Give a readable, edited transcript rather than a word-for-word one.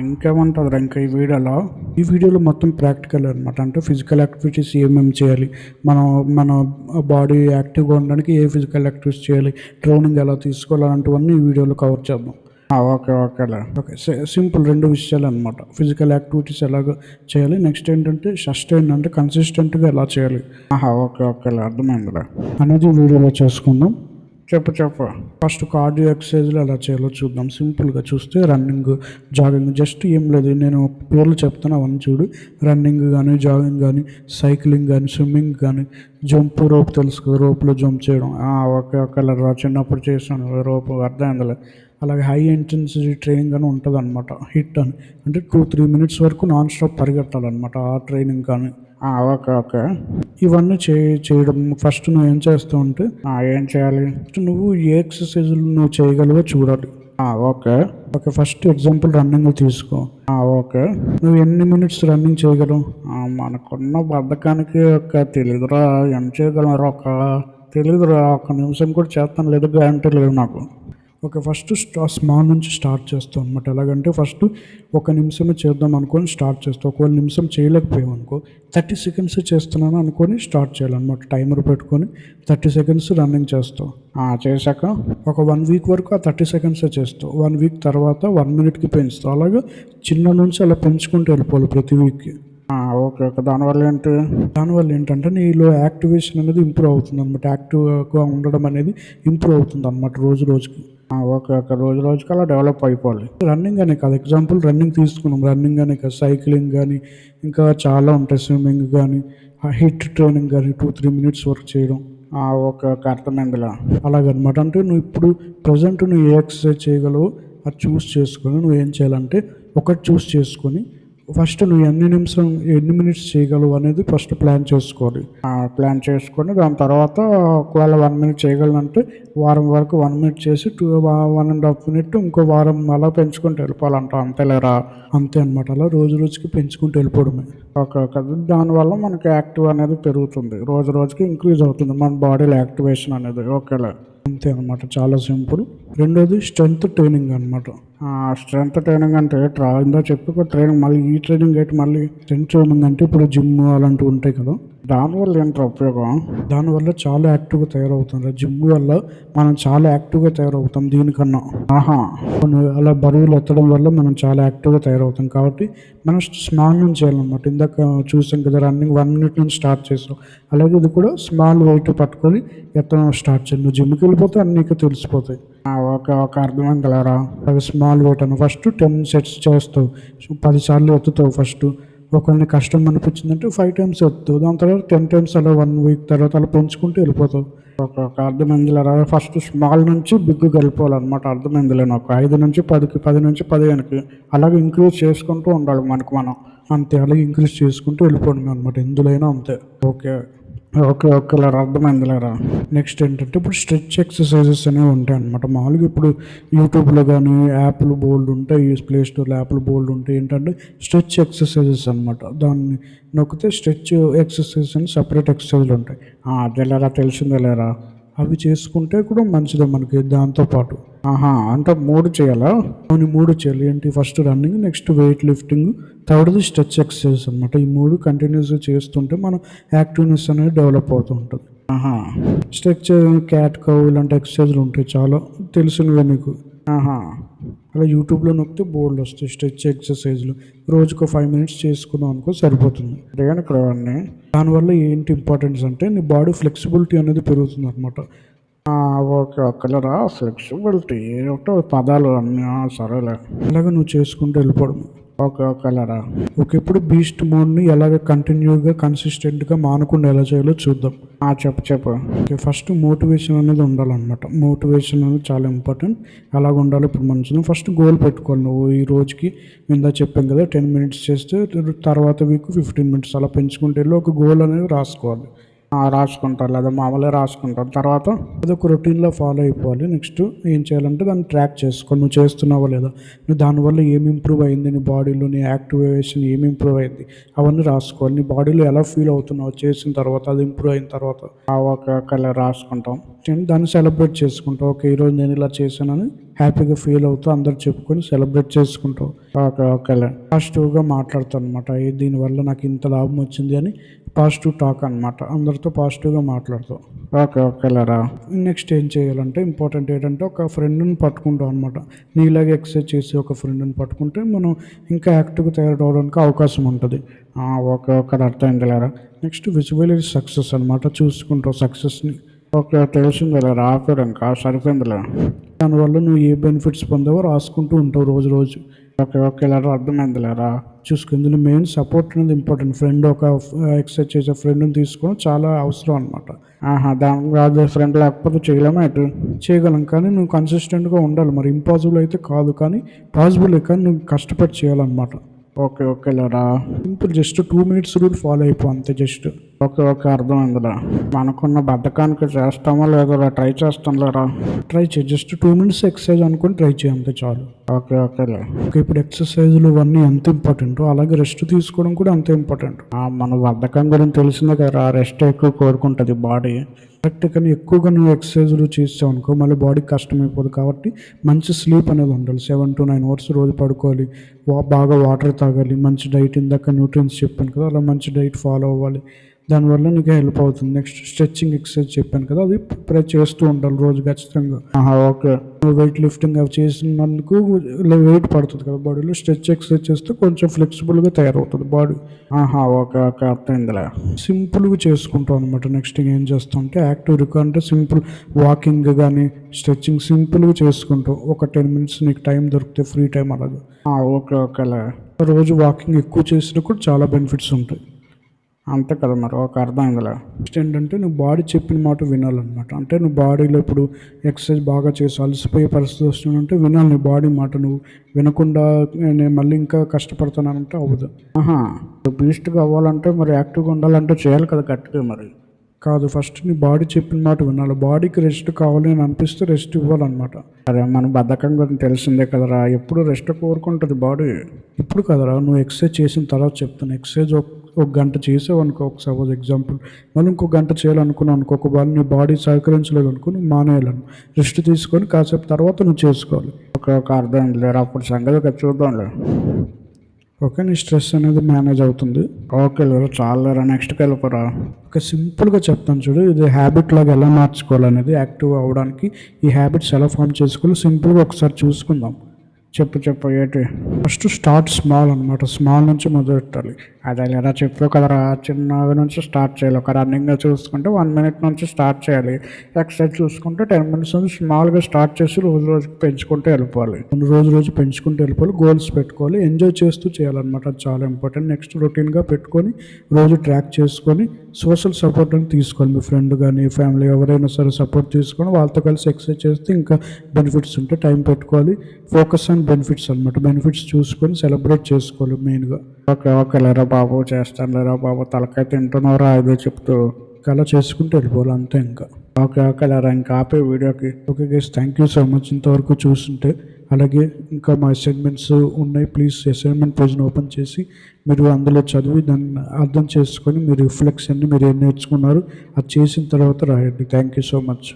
ఇంకేముంటుందిరా ఇంకా ఈ వీడియోలో మొత్తం ప్రాక్టికల్ అనమాట. అంటే ఫిజికల్ యాక్టివిటీస్ ఏమేమి చేయాలి, మనం మన బాడీ యాక్టివ్గా ఉండడానికి ఏ ఫిజికల్ యాక్టివిటీస్ చేయాలి, ట్రైనింగ్ ఎలా తీసుకోవాలి, అలాంటివన్నీ ఈ వీడియోలో కవర్ చేద్దాం. ఓకేలే. ఓకే, సింపుల్ 2 విషయాలు అనమాట. ఫిజికల్ యాక్టివిటీస్ ఎలాగ చేయాలి, నెక్స్ట్ ఏంటంటే సస్టైన్ అంటే కన్సిస్టెంట్గా ఎలా చేయాలి. ఓకేలే, అర్థమైందిలే అనేది వీడియోలో చేసుకుందాం. చెప్పు. ఫస్ట్ కార్డియో ఎక్సర్సైజ్లు ఎలా చేయాలో చూద్దాం. సింపుల్గా చూస్తే రన్నింగ్, జాగింగ్, జస్ట్ ఏం లేదు, నేను పేర్లు చెప్తాను అవన్నీ చూడు. రన్నింగ్ కానీ, జాగింగ్ కానీ, సైక్లింగ్ కానీ, స్విమ్మింగ్ కానీ, జంప్ రోప్ తెలుసు కదా, రోప్లో జంప్ చేయడం. ఓకేలే రా, చిన్నప్పుడు చేశాను రోప్, అర్థమైందిలే. అలాగే హై ఇంటెన్సిటీ ట్రైనింగ్ అని ఉంటుంది అనమాట. హిట్ అని అంటే 2-3 మినిట్స్ వరకు నాన్ స్టాప్ పరిగెట్టాలన్నమాట, ఆ ట్రైనింగ్ కానీ. ఓకే. ఇవన్నీ చేయడం ఫస్ట్ నువ్వు ఏం చేస్తావు అంటే ఏం చేయాలి, ఫస్ట్ నువ్వు ఏ ఎక్సర్సైజులు నువ్వు చేయగలవో చూడాలి. ఓకే. ఫస్ట్ ఎగ్జాంపుల్ రన్నింగ్ తీసుకో. ఓకే, నువ్వు ఎన్ని మినిట్స్ రన్నింగ్ చేయగలవు? మనకున్న బద్ధకానికి తెలీదురా, ఏం చేయగలరా, తెలీదురా, 1 నిమిషం కూడా చేస్తాను లేదు, గ్యారంటీ లేదు నాకు. ఓకే, ఫస్ట్ స్మాల్ నుంచి స్టార్ట్ చేస్తాం అనమాట. ఎలాగంటే ఫస్ట్ 1 నిమిషమే చేద్దాం అనుకొని స్టార్ట్ చేస్తాం. ఒకవేళ నిమిషం చేయలేకపోయాం అనుకో, 30 సెకండ్స్ చేస్తున్నాను అనుకొని స్టార్ట్ చేయాలన్నమాట. టైమర్ పెట్టుకొని 30 సెకండ్స్ రన్నింగ్ చేస్తావు. చేశాక ఒక 1 వీక్ వరకు ఆ 30 సెకండ్సే చేస్తావు. 1 వీక్ తర్వాత 1 మినిట్కి పెంచుతావు. అలాగే చిన్న నుంచి అలా పెంచుకుంటూ వెళ్ళిపోవాలి ప్రతి వీక్కి. ఓకే. దానివల్ల ఏంటంటే నీలో యాక్టివేషన్ అనేది ఇంప్రూవ్ అవుతుంది అనమాట. యాక్టివ్గా ఉండడం అనేది ఇంప్రూవ్ అవుతుంది అనమాట రోజు రోజుకి. ఓకే. రోజు రోజుకి అలా డెవలప్ అయిపోవాలి. రన్నింగ్ అనే కాదు, ఎగ్జాంపుల్ రన్నింగ్ తీసుకున్నాం, రన్నింగ్ అనే కాదు, సైక్లింగ్ కానీ ఇంకా చాలా ఉంటాయి, స్విమ్మింగ్ కానీ, హిట్ ట్రైనింగ్ కానీ 2-3 మినిట్స్ వర్క్ చేయడం. ఓకే, అర్థమైందిలా. అలాగనమాట. అంటే నువ్వు ఇప్పుడు ప్రజెంట్ నువ్వు ఏ ఎక్సర్సైజ్ చేయగలవో అది చూస్ చేసుకొని నువ్వు ఏం చేయాలంటే ఒకటి చూస్ చేసుకొని ఫస్ట్ నువ్వు ఎన్ని మినిట్స్ చేయగలవు అనేది ఫస్ట్ ప్లాన్ చేసుకోవాలి. ప్లాన్ చేసుకొని దాని తర్వాత ఒకవేళ 1 మినిట్ చేయగలనంటే వారం వరకు 1 మినిట్ చేసి 1.5 మినిట్ ఇంకో వారం అలా పెంచుకుంటూ వెళ్ళిపోవాలంట. అంతేలేరా, అంతే అనమాట. అలా రోజు రోజుకి పెంచుకుంటూ వెళ్ళిపోవడమే. ఓకే. దానివల్ల మనకి యాక్టివ్ అనేది పెరుగుతుంది, రోజు రోజుకి ఇంక్రీజ్ అవుతుంది మన బాడీలో యాక్టివేషన్ అనేది. ఓకేలే, అంతే అనమాట, చాలా సింపుల్. రెండోది స్ట్రెంగ్త్ ట్రైనింగ్ అనమాట. స్ట్రెంగ్త్ ట్రైనింగ్ అంటే ఇందా చెప్పుకో ట్రైనింగ్, మళ్ళీ ఈ ట్రైనింగ్ ఏంటి, మళ్ళీ స్ట్రెంగ్త్ ట్రైనింగ్ అంటే ఇప్పుడు జిమ్ అలాంటివి ఉంటాయి కదా, దానివల్ల ఏంటో ఉపయోగం, దానివల్ల చాలా యాక్టివ్గా తయారవుతుంది. జిమ్ వల్ల మనం చాలా యాక్టివ్గా తయారవుతాం దీనికన్నా. అలా బరువులు ఎత్తడం వల్ల మనం చాలా యాక్టివ్గా తయారవుతాం. కాబట్టి మనం స్మాల్ నుంచి చేయాలన్నమాట. ఇందాక చూసాం కదా, రన్నింగ్ 1 మినిట్ నుంచి స్టార్ట్ చేసాం. అలాగే ఇది కూడా స్మాల్ వెయిట్ పట్టుకొని ఎత్తడం స్టార్ట్ చేయండి. నువ్వు జిమ్కి వెళ్ళిపోతే అన్నీ నీకు తెలిసిపోతాయి. ఓకే, అర్థమైంది కలరా. అలాగే స్మాల్ వెయిట్ అని ఫస్ట్ 10 సెట్స్ చేస్తావు, 10 సార్లు ఎత్తుతావు ఫస్ట్. ఒకరిని కష్టం అనిపించిందంటే 5 టైమ్స్ ఎత్తుతావు, దాని తర్వాత 10 టైమ్స్ అలా 1 వీక్ తర్వాత అలా పెంచుకుంటూ వెళ్ళిపోతావు. ఒక అర్థమైందిలేరా. ఫస్ట్ స్మాల్ నుంచి బిగ్గుకి వెళ్ళిపోవాలన్నమాట. అర్థమైందిలే నాకు. 5 నుంచి 10కి, 10 నుంచి 15కి అలాగే ఇంక్రీజ్ చేసుకుంటూ ఉండాలి మనకు మనం. అంతే, అలాగే ఇంక్రీజ్ చేసుకుంటూ వెళ్ళిపోవడం అనమాట, ఎందులోనైనా అంతే. ఓకేలేరా, అర్థమైందిలేరా. నెక్స్ట్ ఏంటంటే ఇప్పుడు స్ట్రెచ్ ఎక్సర్సైజెస్ అనేవి ఉంటాయి అనమాట. మామూలుగా ఇప్పుడు యూట్యూబ్లో కానీ యాప్లు బోల్డ్ ఉంటాయి, ప్లే స్టోర్లో యాప్లు బోల్డ్ ఉంటాయి. ఏంటంటే స్ట్రెచ్ ఎక్సర్సైజెస్ అనమాట. దాన్ని నొక్కితే స్ట్రెచ్ ఎక్సర్సైజ్ అని సపరేట్ ఎక్సర్సైజ్లు ఉంటాయి. అదేలేరా, తెలిసిందేలేరా. అవి చేసుకుంటే కూడా మంచిదే మనకి. దాంతోపాటు అంటే 3 చేయాలా? 3 చేయాలి. ఏంటి, first running, next weight lifting, థర్డ్ది స్ట్రెచ్ ఎక్సర్సైజ్ అనమాట. ఈ 3 కంటిన్యూస్గా చేస్తుంటే మనం యాక్టివ్నెస్ అనేది డెవలప్ అవుతూ ఉంటుంది. స్ట్రెచ్, క్యాట్ కవ్ ఇలాంటి ఎక్సర్సైజ్లు ఉంటాయి, చాలా తెలిసినవే నీకు. అలా యూట్యూబ్లో నొక్కితే బోల్డ్ వస్తాయి స్ట్రెచ్ ఎక్సర్సైజ్లు. రోజుకు 5 మినిట్స్ చేసుకున్నాం అనుకో సరిపోతుంది. దానివల్ల ఏంటి ఇంపార్టెన్స్ అంటే నీ బాడీ ఫ్లెక్సిబిలిటీ అనేది పెరుగుతుంది అనమాట. ఓకేరా, ఫ్లెక్సిబిలిటీ ఏమిటో పదాలు అన్నీ, సరేలే. ఇలాగ నువ్వు చేసుకుంటూ వెళ్ళిపోవడం. ఓకేరా. ఇప్పుడు బీస్ట్ మోడ్ని ఎలాగ కంటిన్యూగా కన్సిస్టెంట్గా మానకుండా ఎలా చేయాలో చూద్దాం. చెప్పు. ఫస్ట్ మోటివేషన్ అనేది ఉండాలన్నమాట. మోటివేషన్ అనేది చాలా ఇంపార్టెంట్. ఎలాగ ఉండాలి ఇప్పుడు మంచిగా ఫస్ట్ గోల్ పెట్టుకోవాలి. నువ్వు ఈ రోజుకి ఇందా చెప్పాను కదా 10 మినిట్స్ చేస్తే తర్వాత వీక్ 15 మినిట్స్ అలా పెంచుకుంటే వెళ్ళి ఒక గోల్ అనేది రాసుకోవాలి. రాసుకుంటారు లేదా మామూలుగా రాసుకుంటారు. తర్వాత అదొక రొటీన్‌లో ఫాలో అయిపోవాలి. నెక్స్ట్ ఏం చేయాలంటే దాన్ని ట్రాక్ చేసుకో. నువ్వు చేస్తున్నావో లేదా? నువ్వు దానివల్ల ఏమి ఇంప్రూవ్ అయింది? నీ బాడీలో నీ యాక్టివేషన్ ఏమి ఇంప్రూవ్ అయింది? అవన్నీ రాసుకోవాలి. నీ బాడీలో ఎలా ఫీల్ అవుతున్నావు చేసిన తర్వాత, అది ఇంప్రూవ్ అయిన తర్వాత ఇలా రాసుకుంటాం. దాన్ని సెలబ్రేట్ చేసుకుంటాం. ఓకే, ఈరోజు నేను ఇలా చేశానని హ్యాపీగా ఫీల్ అవుతూ అందరు చెప్పుకొని సెలబ్రేట్ చేసుకుంటాం. ఓకేలే పాజిటివ్గా మాట్లాడతాను అనమాట. దీనివల్ల నాకు ఇంత లాభం వచ్చింది అని పాజిటివ్ టాక్ అనమాట. అందరితో పాజిటివ్గా మాట్లాడతాం. ఓకేలేరా. నెక్స్ట్ ఏం చేయాలంటే ఇంపార్టెంట్ ఏంటంటే ఒక ఫ్రెండ్ని పట్టుకుంటాం అనమాట. నీలాగే ఎక్సర్సైజ్ చేసి ఒక ఫ్రెండ్ని పట్టుకుంటే మనం ఇంకా యాక్టివ్గా తయారవడానికి అవకాశం ఉంటుంది. ఓకే అర్థమైందిలేరా. నెక్స్ట్ విజువల్ సక్సెస్ అనమాట. చూసుకుంటావు సక్సెస్ని. ఓకే, తెలిసిందిలేరా. ఆపేరు ఇంకా సరిపోయిందిలే. దానివల్ల నువ్వు ఏ బెనిఫిట్స్ పొందావో రాసుకుంటూ ఉంటావు రోజు. ఓకేలేరా, అర్థమైందిలేరా. చూసుకో, ఇందులో మెయిన్ సపోర్ట్ అనేది ఇంపార్టెంట్. ఫ్రెండ్ ఒక ఎక్సర్సైజ్ చేసే ఫ్రెండ్ని తీసుకోవడం చాలా అవసరం అనమాట. దాని ఫ్రెండ్ లేకపోతే చేయలేమా? ఎటు చేయగలం, కానీ నువ్వు కన్సిస్టెంట్గా ఉండాలి. మరి ఇంపాసిబుల్ అయితే కాదు, కానీ పాసిబుల్ కానీ నువ్వు కష్టపడి చేయాలన్నమాట. ఓకేలేరా. Simple, just 2 minutes rule follow అయిపో అంతే. జస్ట్ ఓకే అర్థమైందిరా. మనకున్న బద్ధకానికి చేస్తామో లేదో ట్రై చేస్తాం లేరా. ట్రై చేయి, జస్ట్ 2 minutes ఎక్సర్సైజ్ అనుకుని ట్రై చేయి అంతే చాలు. ఓకేలే. ఇప్పుడు ఎక్సర్సైజులు ఇవన్నీ ఎంత ఇంపార్టెంటో అలాగే రెస్ట్ తీసుకోవడం కూడా అంతే ఇంపార్టెంట్. మన బద్ధకం గురించి తెలిసిందే కదా, రెస్ట్ ఎక్కువ కోరుకుంటుంది బాడీ. కరెక్ట్, కానీ ఎక్కువగా నువ్వు ఎక్సర్సైజులు చేసావు అనుకో మళ్ళీ బాడీకి కష్టమైపోదు. కాబట్టి మంచి స్లీప్ అనేది ఉండాలి. 7 to 9 hours రోజు పడుకోవాలి. బాగా వాటర్ తాగాలి. మంచి డైట్, ఇందాక న్యూట్రియన్స్ చెప్పాను కదా, అలా మంచి డైట్ ఫాలో అవ్వాలి. దానివల్ల నీకు హెల్ప్ అవుతుంది. నెక్స్ట్ స్ట్రెచ్చింగ్ ఎక్సర్సైజ్ చెప్పాను కదా, అది చేస్తూ ఉండాలి రోజు ఖచ్చితంగా. ఓకే, వెయిట్ లిఫ్టింగ్ అవి చేసినందుకు వెయిట్ పడుతుంది కదా బాడీలో. స్ట్రెచ్ ఎక్సర్సైజ్ చేస్తే కొంచెం ఫ్లెక్సిబుల్గా తయారవుతుంది బాడీ. ఓకే అర్థమైందిలే. సింపుల్గా చేసుకుంటాం అనమాట. నెక్స్ట్ ఏం చేస్తాం అంటే యాక్టివ్ రికవరీ అంటే సింపుల్ వాకింగ్ కానీ స్ట్రెచ్చింగ్ సింపుల్గా చేసుకుంటాం. ఒక 10 minutes నీకు టైం దొరికితే ఫ్రీ టైం అలాగే. ఓకేలే. రోజు వాకింగ్ ఎక్కువ చేసినా కూడా చాలా బెనిఫిట్స్ ఉంటాయి. అంతే కదా మరి. అర్థమైందిలే. నెక్స్ట్ ఏంటంటే నువ్వు బాడీ చెప్పిన మాట వినాలన్నమాట. అంటే నువ్వు బాడీలో ఇప్పుడు ఎక్సర్సైజ్ బాగా చేసి అలసిపోయే పరిస్థితి వస్తుందంటే వినాలి నీ బాడీ మాట. నువ్వు వినకుండా నేను మళ్ళీ ఇంకా కష్టపడతానంటే అవ్వదు. బూస్ట్గా అవ్వాలంటే మరి యాక్టివ్గా ఉండాలంటే చేయాలి కదా గట్టిగా. మరి కాదు, ఫస్ట్ నీ బాడీ చెప్పిన మాట వినాలి. బాడీకి రెస్ట్ కావాలి అని అనిపిస్తే రెస్ట్ ఇవ్వాలన్నమాట. అరే, మన బద్ధకం గురించి తెలిసిందే కదరా, ఎప్పుడు రెస్ట్ కోరుకుంటుంది బాడీ. ఇప్పుడు కదరా నువ్వు ఎక్సర్సైజ్ చేసిన తర్వాత చెప్తాను. ఎక్సర్సైజ్ ఒక గంట చేసావు అనుకో, ఒక సపోజ్ ఎగ్జాంపుల్, మళ్ళీ ఇంకో గంట చేయాలనుకున్నావు అనుకో, ఒకవేళ నీ బాడీ సహకరించలేదు అనుకో, నువ్వు మానేయాలను. రెస్ట్ తీసుకొని కాసేపు తర్వాత నువ్వు చేసుకోవాలి. ఒక అర్థం లేరు, అప్పుడు సంగతి చూద్దాంలే. ఓకే, నీ స్ట్రెస్ అనేది మేనేజ్ అవుతుంది. ఓకే లేరు, చాలా లేరా. నెక్స్ట్కి వెళ్ళిపోరా. ఒక సింపుల్గా చెప్తాను చూడు, ఇది హ్యాబిట్ లాగా ఎలా మార్చుకోవాలనేది. యాక్టివ్ అవ్వడానికి ఈ హ్యాబిట్స్ ఎలా ఫామ్ చేసుకోవాలి సింపుల్గా ఒకసారి చూసుకుందాం. చెప్పు ఏంటి? ఫస్ట్ స్టార్ట్ స్మాల్ అనమాట. స్మాల్ నుంచి మొదలెట్టాలి. అదే లేదా చెప్పు కదరా, చిన్నగా నుంచి స్టార్ట్ చేయాలి. ఒక రన్నింగ్గా చూసుకుంటే 1 minute నుంచి స్టార్ట్ చేయాలి. ఎక్సర్సైజ్ చూసుకుంటే 10 minutes నుంచి స్మాల్గా స్టార్ట్ చేసి రోజుకి పెంచుకుంటూ వెళ్ళిపోవాలి. రోజు పెంచుకుంటూ వెళ్ళిపోవాలి. గోల్స్ పెట్టుకోవాలి. ఎంజాయ్ చేస్తూ చేయాలన్నమాట. అది చాలా ఇంపార్టెంట్. నెక్స్ట్ రొటీన్గా పెట్టుకొని రోజు ట్రాక్ చేసుకొని సోషల్ సపోర్ట్ అని తీసుకోవాలి. మీ ఫ్రెండ్ కానీ ఫ్యామిలీ ఎవరైనా సరే సపోర్ట్ తీసుకొని వాళ్ళతో కలిసి ఎక్సర్సైజ్ చేస్తే ఇంకా బెనిఫిట్స్ ఉంటాయి. టైం పెట్టుకోవాలి. ఫోకస్ ఆన్ బెనిఫిట్స్ అనమాట. బెనిఫిట్స్ చూసుకొని సెలబ్రేట్ చేసుకోవాలి మెయిన్గా. ఓకే లేరా బాబు, చేస్తాను లేరా బాబు, తలకాయ తింటున్నారా అదే చెప్తూ అలా చేసుకుంటూ వెళ్ళిపోవాలి అంతే. ఇంకా ఓకే లేరా, ఇంకా ఆపే వీడియోకి. Okay guys, thank you so much ఇంతవరకు చూస్తుంటే. అలాగే ఇంకా మా అసైన్మెంట్స్ ఉన్నాయి. ప్లీజ్ అసైన్మెంట్ పేజ్ని ఓపెన్ చేసి మీరు అందులో చదివి దాన్ని అర్థం చేసుకొని మీరు రిఫ్లెక్స్ అన్ని మీరు ఏం నేర్చుకున్నారు అది చేసిన తర్వాత రాయండి. Thank you so much.